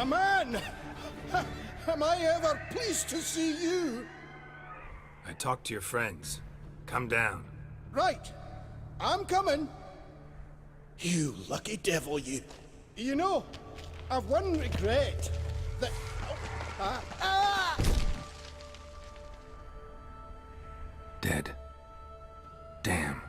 A man! Am I ever pleased to see you? I talked to your friends. Come down. Right. I'm coming. You lucky devil, you. You know, I've one regret. That... Dead. Damn.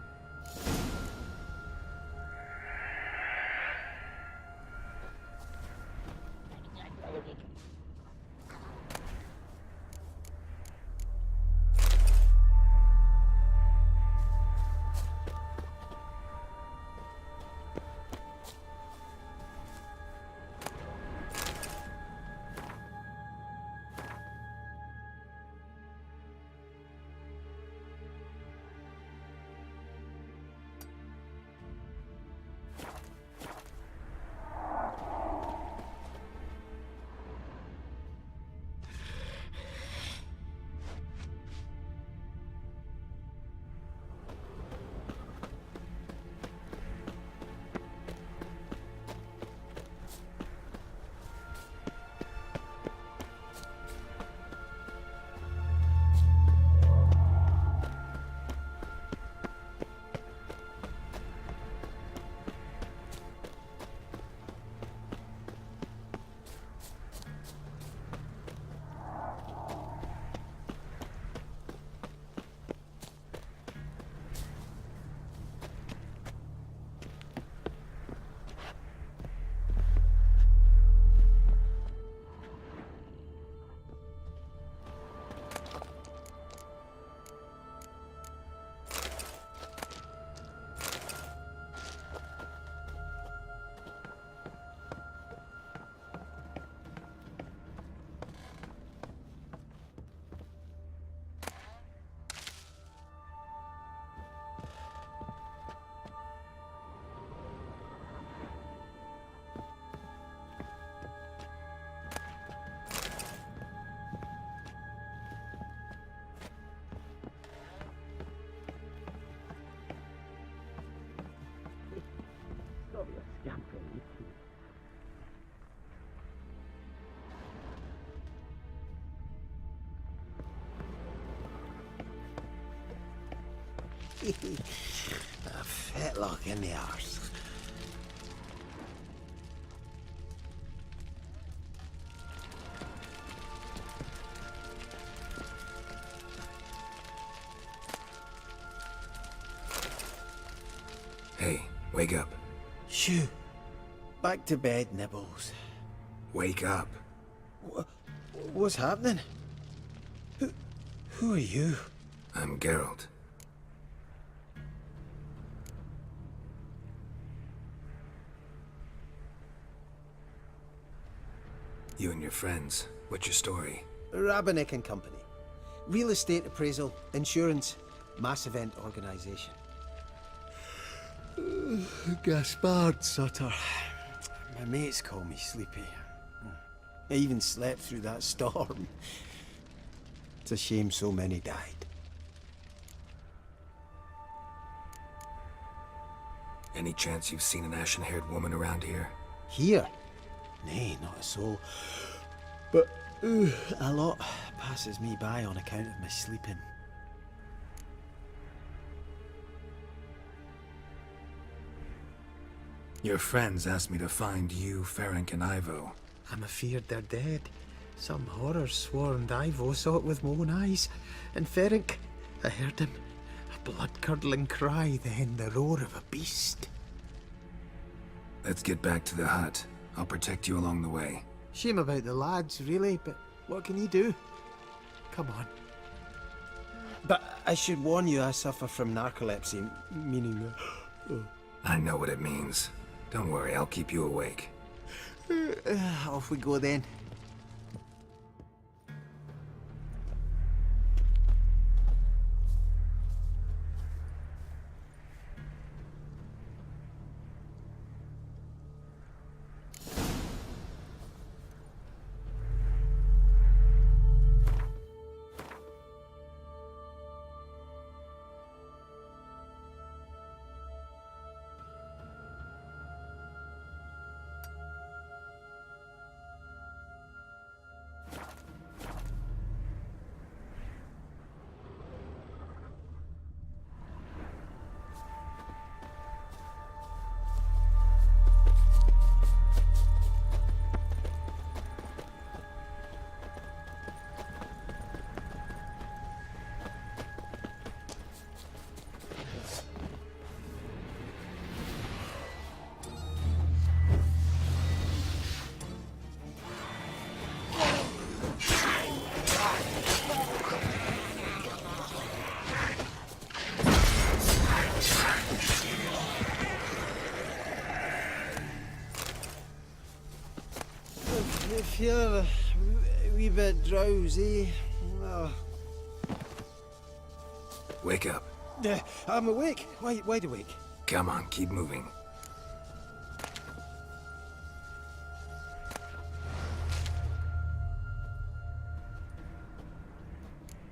A fetlock in the arse. Hey, wake up. Shoo. Back to bed, Nibbles. Wake up. What's happening? Who are you? I'm Geralt. You and your friends, what's your story? Rabbinick and Company. Real estate appraisal, insurance, mass event organisation. Gaspard Sutter. My mates call me Sleepy. I even slept through that storm. It's a shame so many died. Any chance you've seen an ashen-haired woman around here? Here? Nay, not a soul. But a lot passes me by on account of my sleeping. Your friends asked me to find you, Ferenc, and Ivo. I'm afeard they're dead. Some horrors swarmed Ivo, saw it with my own eyes. And Ferenc, I heard him. A blood-curdling cry, then the roar of a beast. Let's get back to the hut. I'll protect you along the way. Shame about the lads, really, but what can you do? Come on. But I should warn you, I suffer from narcolepsy, meaning... I know what it means. Don't worry, I'll keep you awake. Off we go then. I feel a wee bit drowsy. Oh. Wake up. I'm awake. Wide awake. Come on, keep moving.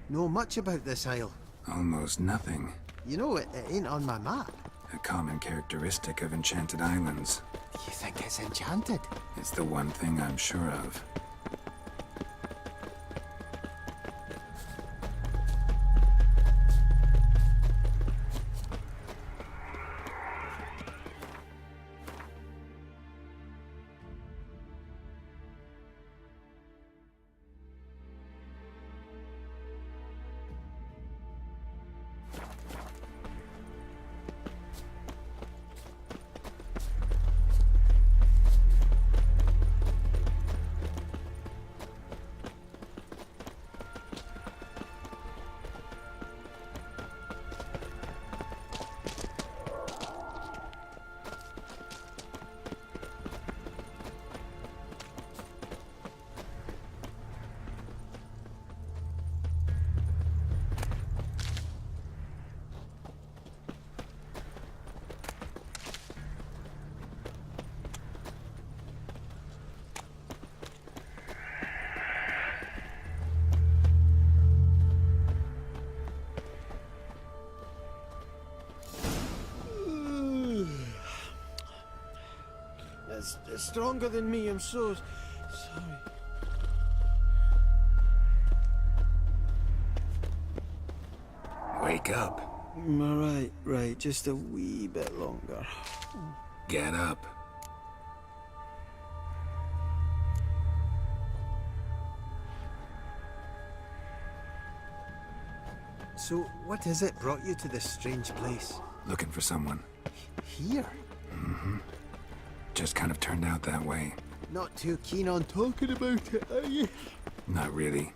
Know much about this isle. Almost nothing. You know, it ain't on my map. A common characteristic of enchanted islands. You think it's enchanted? It's the one thing I'm sure of. It's stronger than me, I'm so sorry. Wake up. Right, just a wee bit longer. Get up. So, what is it brought you to this strange place? Looking for someone. Here? Just kind of turned out that way. Not too keen on talking about it, are you? Not really.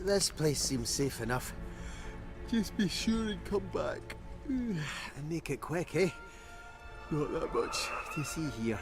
This place seems safe enough. Just be sure and come back. And make it quick, eh? Not that much to see here.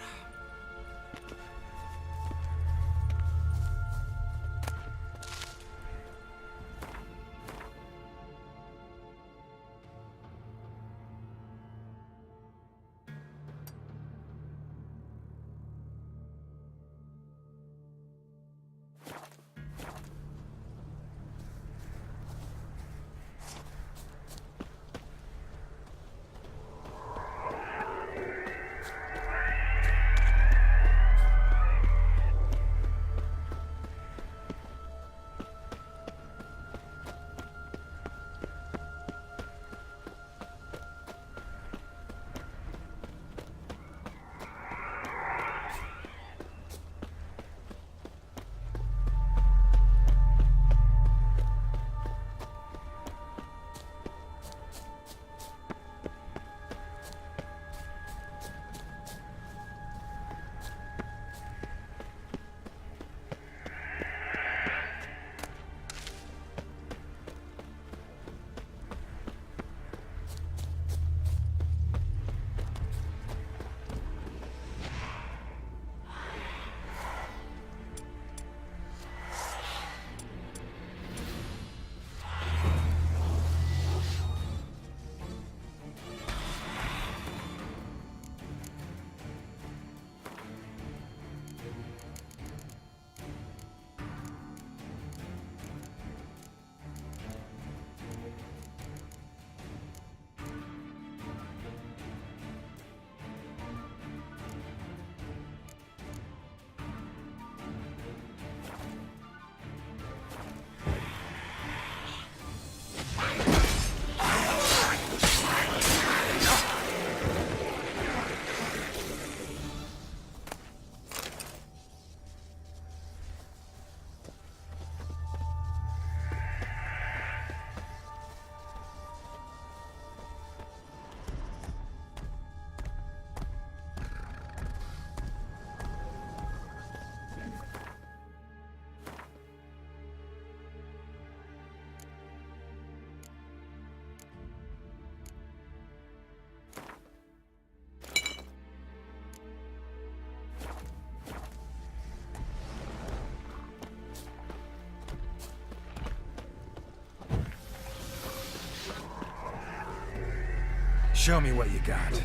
Show me what you got.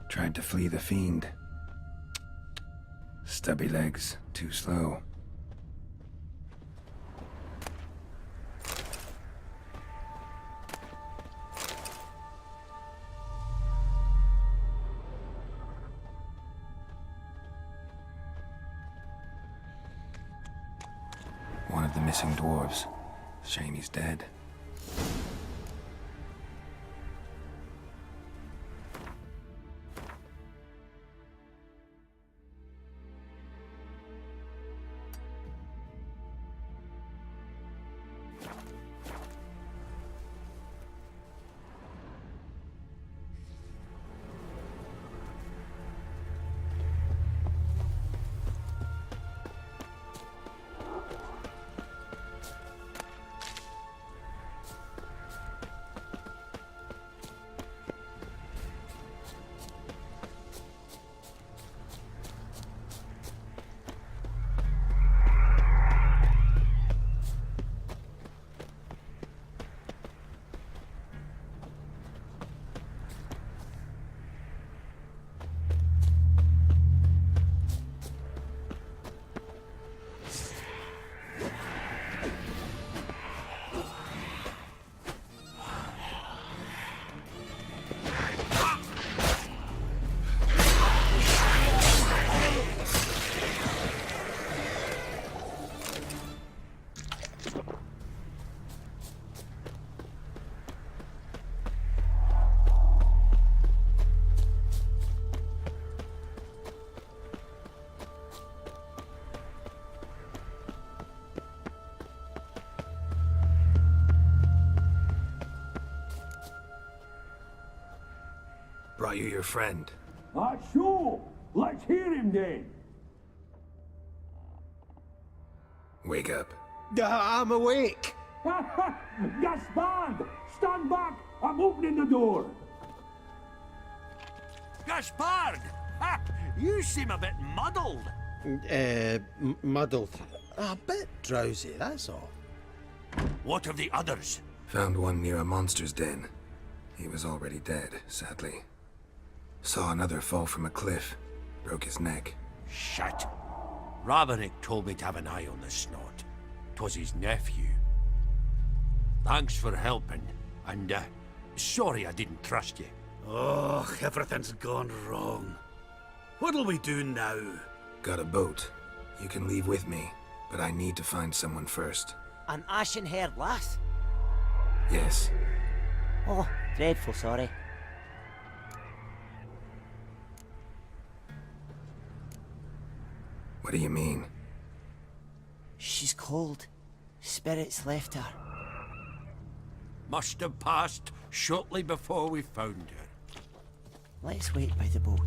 Tried to flee the fiend. Stubby legs, too slow. One of the missing dwarves. Shame he's dead. brought you your friend. Sure. Let's hear him then. Wake up. I'm awake. Gaspard! Stand back! I'm opening the door. Gaspard! Ha! You seem a bit muddled. Muddled. A bit drowsy, that's all. What of the others? Found one near a monster's den. He was already dead, sadly. Saw another fall from a cliff. Broke his neck. Shit. Raverick told me to have an eye on the snot. 'Twas his nephew. Thanks for helping, and sorry I didn't trust you. Oh, everything's gone wrong. What'll we do now? Got a boat. You can leave with me, but I need to find someone first. An ashen-haired lass? Yes. Oh, dreadful sorry. What do you mean? She's cold. Spirits left her. Must have passed shortly before we found her. Let's wait by the boat.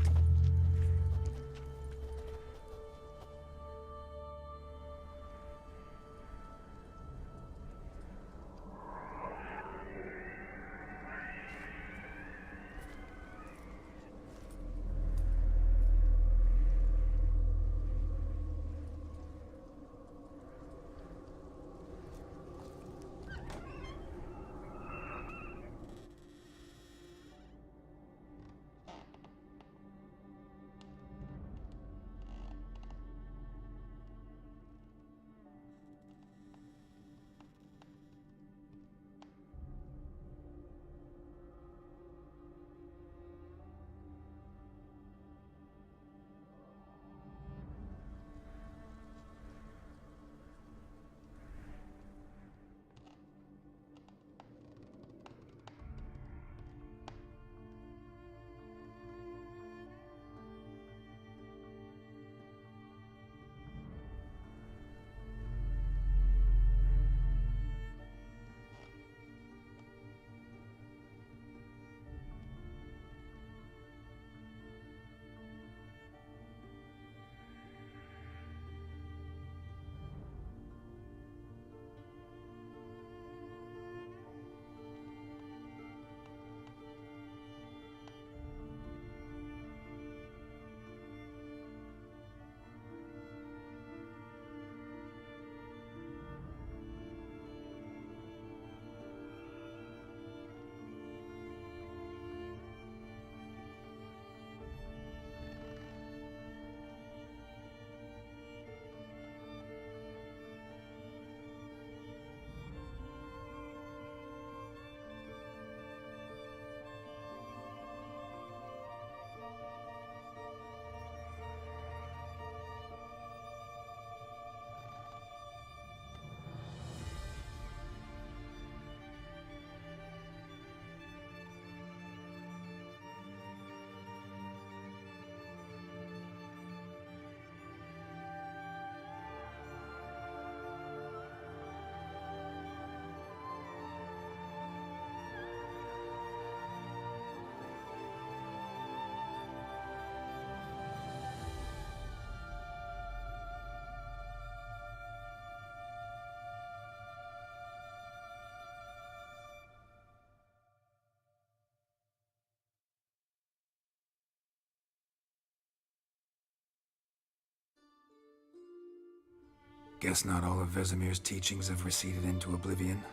Guess not all of Vesemir's teachings have receded into oblivion.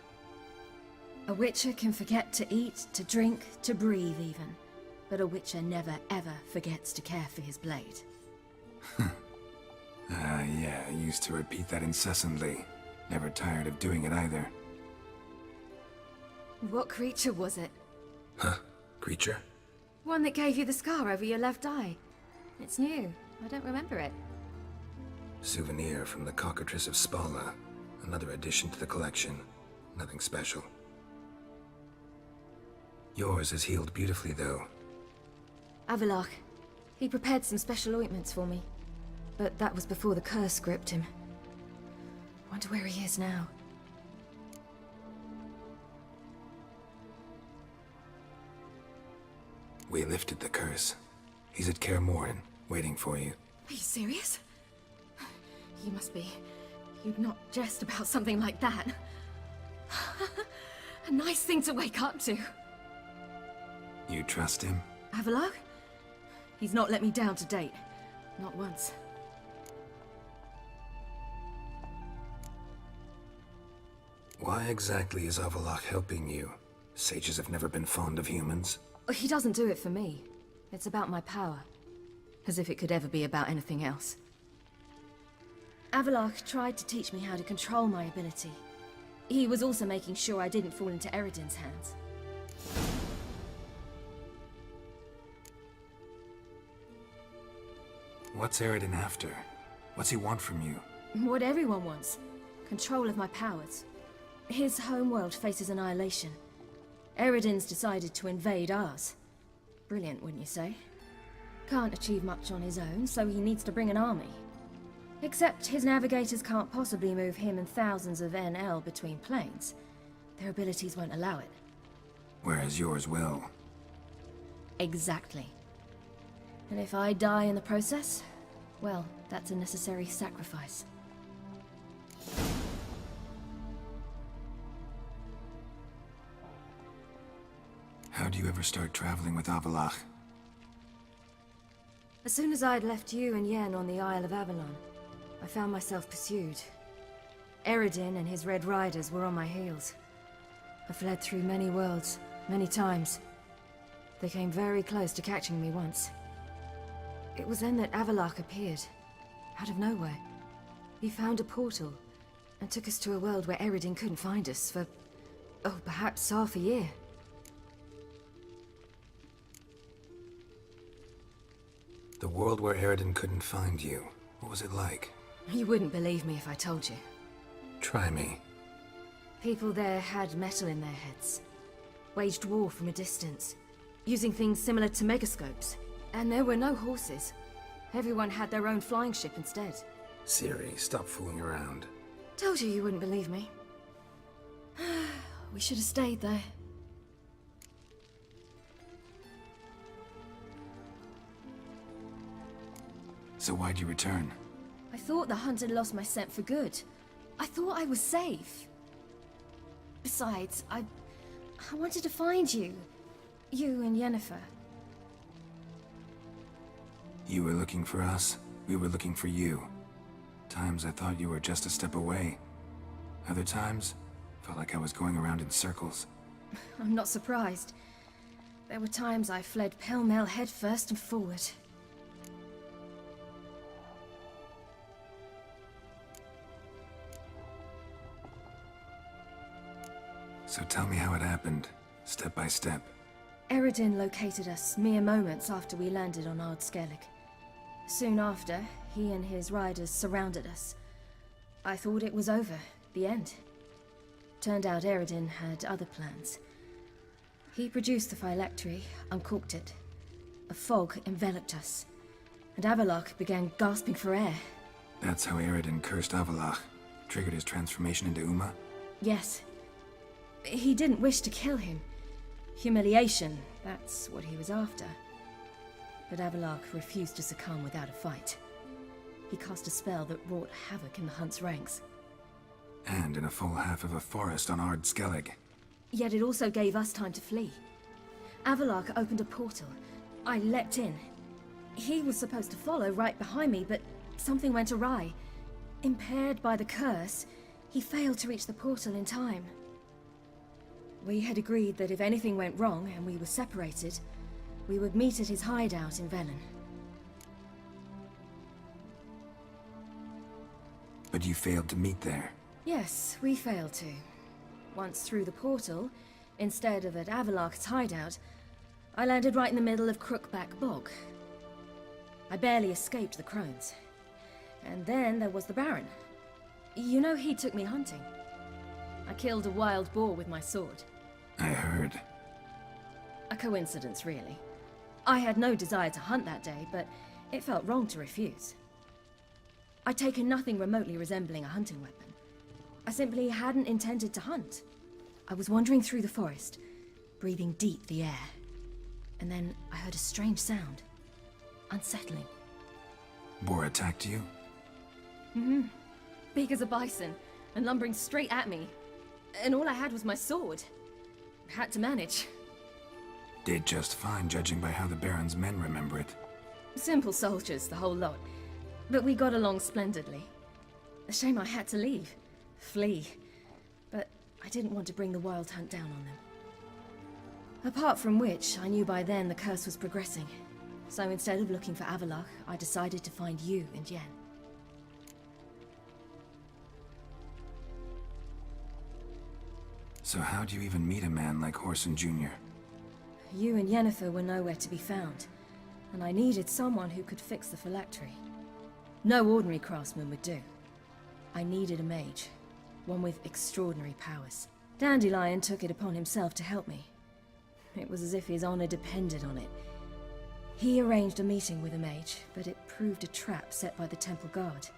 A witcher can forget to eat, to drink, to breathe even. But a witcher never ever forgets to care for his blade. Yeah, I used to repeat that incessantly. Never tired of doing it either. What creature was it? Huh? Creature? One that gave you the scar over your left eye. It's new. I don't remember it. Souvenir from the Cockatrice of Spala. Another addition to the collection. Nothing special. Yours is healed beautifully, though. Avalach. He prepared some special ointments for me. But that was before the curse gripped him. Wonder where he is now. We lifted the curse. He's at Kaer Morhen, waiting for you. Are you serious? You must be. You'd not jest about something like that. A nice thing to wake up to. You trust him? Avalok? He's not let me down to date. Not once. Why exactly is Avalok helping you? Sages have never been fond of humans. He doesn't do it for me. It's about my power. As if it could ever be about anything else. Avalok tried to teach me how to control my ability. He was also making sure I didn't fall into Eredin's hands. What's Eredin after? What's he want from you? What everyone wants. Control of my powers. His homeworld faces annihilation. Eredin's decided to invade ours. Brilliant, wouldn't you say? Can't achieve much on his own, so he needs to bring an army. Except his navigators can't possibly move him and thousands of NL between planes. Their abilities won't allow it. Whereas yours will. Exactly. And if I die in the process, well, that's a necessary sacrifice. How'd you ever start traveling with Avalok? As soon as I'd left you and Yen on the Isle of Avalon, I found myself pursued. Eredin and his Red Riders were on my heels. I fled through many worlds, many times. They came very close to catching me once. It was then that Avalok appeared, out of nowhere. He found a portal, and took us to a world where Eredin couldn't find us for, oh, perhaps half a year. The world where Eredin couldn't find you. What was it like? You wouldn't believe me if I told you. Try me. People there had metal in their heads. Waged war from a distance, using things similar to megascopes. And there were no horses. Everyone had their own flying ship instead. Ciri, stop fooling around. Told you wouldn't believe me. We should have stayed there. So why'd you return? I thought the hunt had lost my scent for good. I thought I was safe. Besides, I wanted to find you. You and Yennefer. You were looking for us, we were looking for you. Times I thought you were just a step away. Other times, felt like I was going around in circles. I'm not surprised. There were times I fled pell-mell headfirst and forward. So tell me how it happened, step by step. Eredin located us mere moments after we landed on Ard Skellig. Soon after, he and his riders surrounded us. I thought it was over, the end. Turned out Eredin had other plans. He produced the phylactery, uncorked it. A fog enveloped us, and Avalok began gasping for air. That's how Eredin cursed Avalok, triggered his transformation into Uma? Yes. He didn't wish to kill him. Humiliation, that's what he was after. But Avalok refused to succumb without a fight. He cast a spell that wrought havoc in the hunt's ranks. And in a full half of a forest on Ard Skellig. Yet it also gave us time to flee. Avalok opened a portal. I leapt in. He was supposed to follow right behind me, but something went awry. Impaired by the curse, he failed to reach the portal in time. We had agreed that if anything went wrong and we were separated, we would meet at his hideout in Velen. But you failed to meet there. Yes, we failed to. Once through the portal, instead of at Avalok's hideout, I landed right in the middle of Crookback Bog. I barely escaped the crones. And then there was the Baron. You know, he took me hunting. I killed a wild boar with my sword. I heard. A coincidence, really. I had no desire to hunt that day, but it felt wrong to refuse. I'd taken nothing remotely resembling a hunting weapon. I simply hadn't intended to hunt. I was wandering through the forest, breathing deep the air. And then I heard a strange sound. Unsettling. Boar attacked you? Big as a bison, and lumbering straight at me. And all I had was my sword. Had to manage. Did just fine, judging by how the Baron's men remember it. Simple soldiers, the whole lot. But we got along splendidly. A shame I had to leave. Flee. But I didn't want to bring the Wild Hunt down on them. Apart from which, I knew by then the curse was progressing. So instead of looking for Avallac'h, I decided to find you and Yen. So how'd you even meet a man like Whoreson Jr.? You and Yennefer were nowhere to be found, and I needed someone who could fix the phylactery. No ordinary craftsman would do. I needed a mage, one with extraordinary powers. Dandelion took it upon himself to help me. It was as if his honor depended on it. He arranged a meeting with a mage, but it proved a trap set by the temple guard.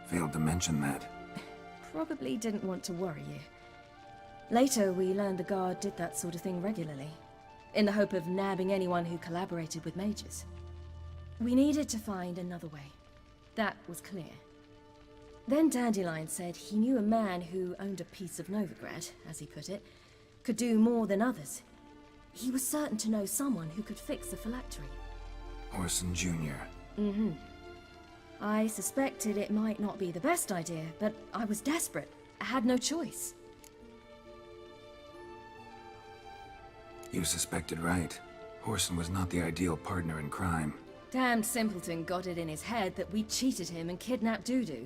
Failed to mention that. Probably didn't want to worry you. Later, we learned the guard did that sort of thing regularly, in the hope of nabbing anyone who collaborated with mages. We needed to find another way. That was clear. Then Dandelion said he knew a man who owned a piece of Novigrad, as he put it, could do more than others. He was certain to know someone who could fix the phylactery. Whoreson Jr. I suspected it might not be the best idea, but I was desperate. I had no choice. You suspected right. Whoreson was not the ideal partner in crime. Damned simpleton got it in his head that we cheated him and kidnapped Dudu.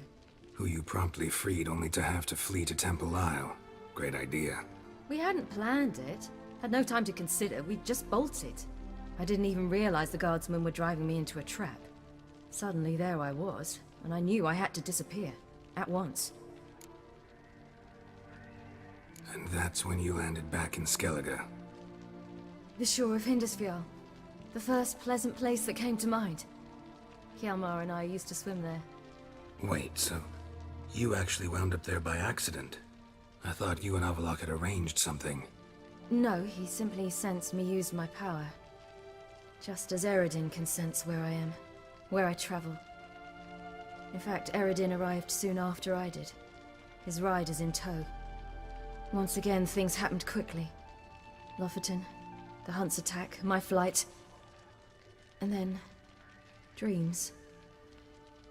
Who you promptly freed only to have to flee to Temple Isle. Great idea. We hadn't planned it. Had no time to consider. We just bolted. I didn't even realize the guardsmen were driving me into a trap. Suddenly there I was, and I knew I had to disappear. At once. And that's when you landed back in Skellige. The shore of Hindisfjall. The first pleasant place that came to mind. Hjalmar and I used to swim there. Wait, so you actually wound up there by accident? I thought you and Avallac'h had arranged something. No, he simply sensed me use my power. Just as Eredin can sense where I am, where I travel. In fact, Eredin arrived soon after I did. His riders in tow. Once again, things happened quickly. Lofoten, the Hunt's attack, my flight. And then, dreams.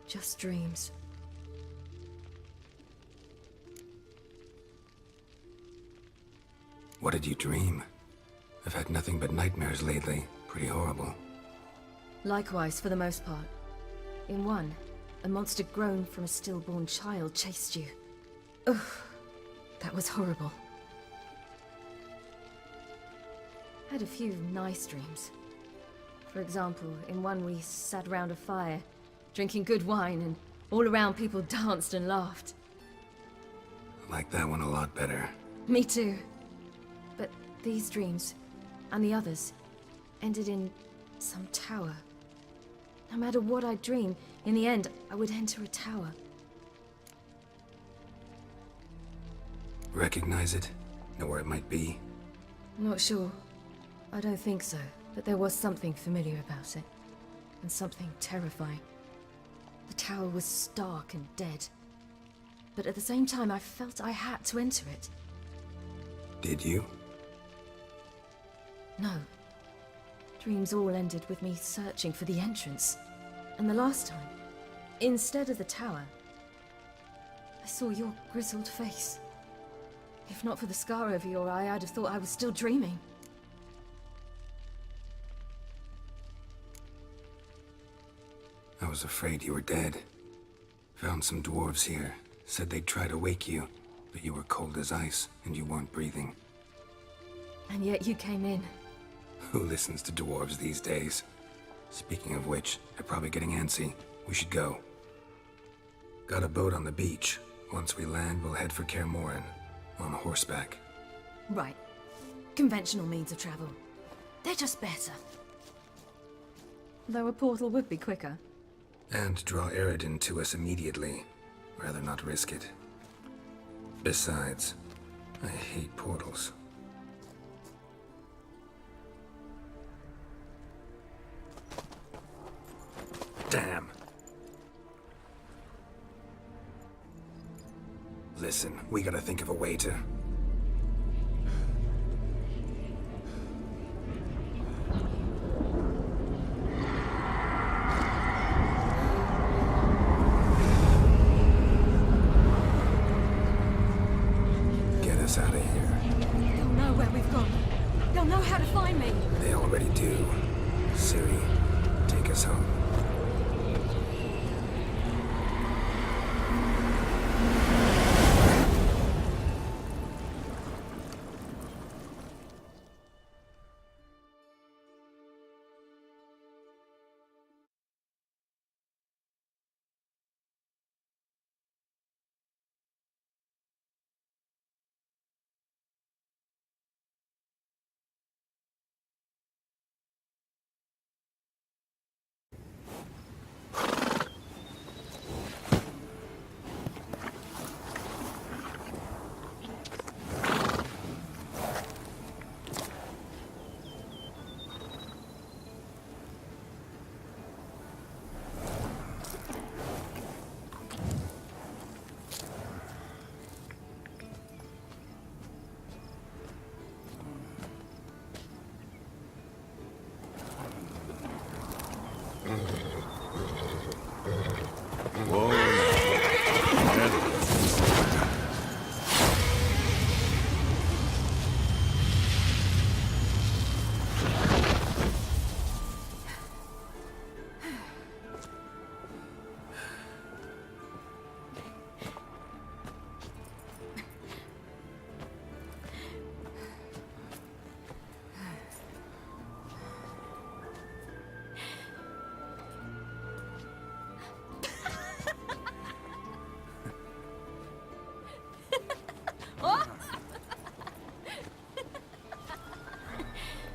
Just dreams. What did you dream? I've had nothing but nightmares lately. Pretty horrible. Likewise, for the most part. In one, a monster grown from a stillborn child chased you. Ugh, that was horrible. Had a few nice dreams. For example, in one we sat around a fire, drinking good wine, and all around people danced and laughed. I like that one a lot better. Me too. But these dreams, and the others, ended in some tower. No matter what I dream, in the end, I would enter a tower. Recognize it? Know where it might be? Not sure. I don't think so, but there was something familiar about it. And something terrifying. The tower was stark and dead. But at the same time, I felt I had to enter it. Did you? No. Dreams all ended with me searching for the entrance. And the last time, instead of the tower, I saw your grizzled face. If not for the scar over your eye, I'd have thought I was still dreaming. I was afraid you were dead. Found some dwarves here. Said they'd try to wake you, but you were cold as ice, and you weren't breathing. And yet you came in. Who listens to dwarves these days? Speaking of which, they're probably getting antsy. We should go. Got a boat on the beach. Once we land, we'll head for Kaer Morhen. On horseback. Right. Conventional means of travel. They're just better. Though a portal would be quicker. And draw Eredin to us immediately. Rather not risk it. Besides, I hate portals. Damn. Listen, we gotta think of a way to... Get us out of here. They'll know where we've gone. They'll know how to find me. They already do. Ciri, take us home.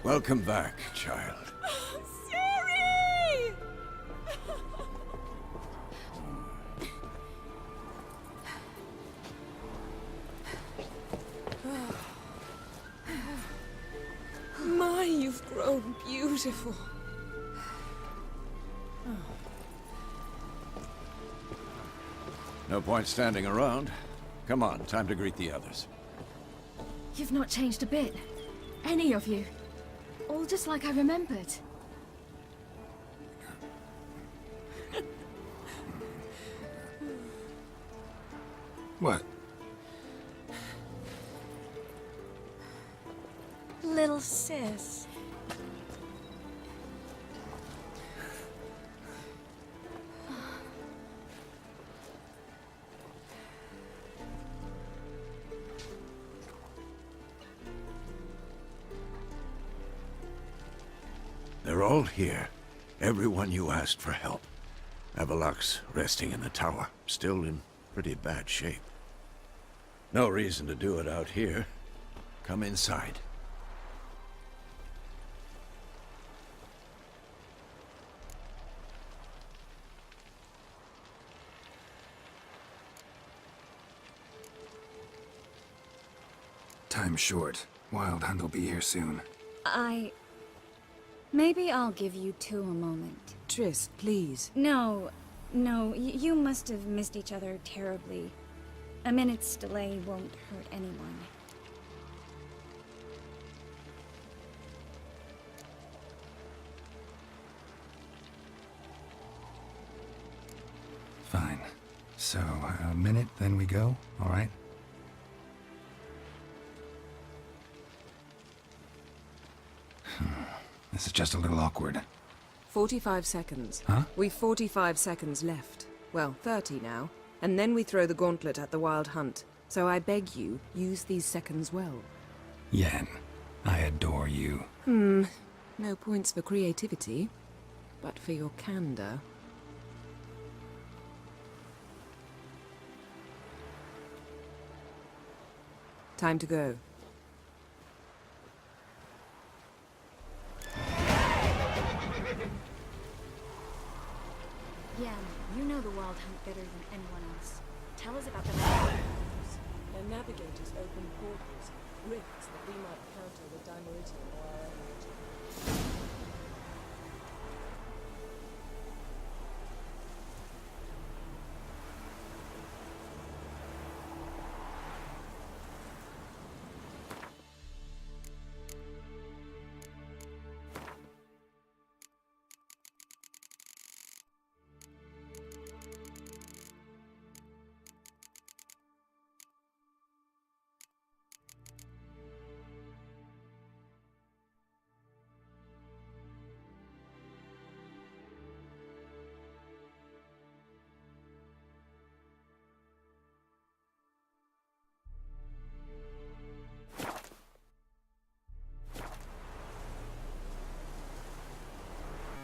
Welcome back, child. Ciri! My, you've grown beautiful. No point standing around. Come on, time to greet the others. You've not changed a bit. Any of you. All just like I remembered. What? Little sis. They're all here. Everyone you asked for help. Avalok's resting in the tower, still in pretty bad shape. No reason to do it out here. Come inside. Time's short. Wild Hunt will be here soon. Maybe I'll give you two a moment. Triss, please. No, you must have missed each other terribly. A minute's delay won't hurt anyone. Fine. So, a minute, then we go, all right? This is just a little awkward. 45 seconds. Huh? We've 45 seconds left. Well, 30 now. And then we throw the gauntlet at the Wild Hunt. So I beg you, use these seconds well. Yen, I adore you. No points for creativity, but for your candor. Time to go. Yeah, you know the Wild Hunt better than anyone else. Tell us about the navigators. Their navigators open portals, rifts,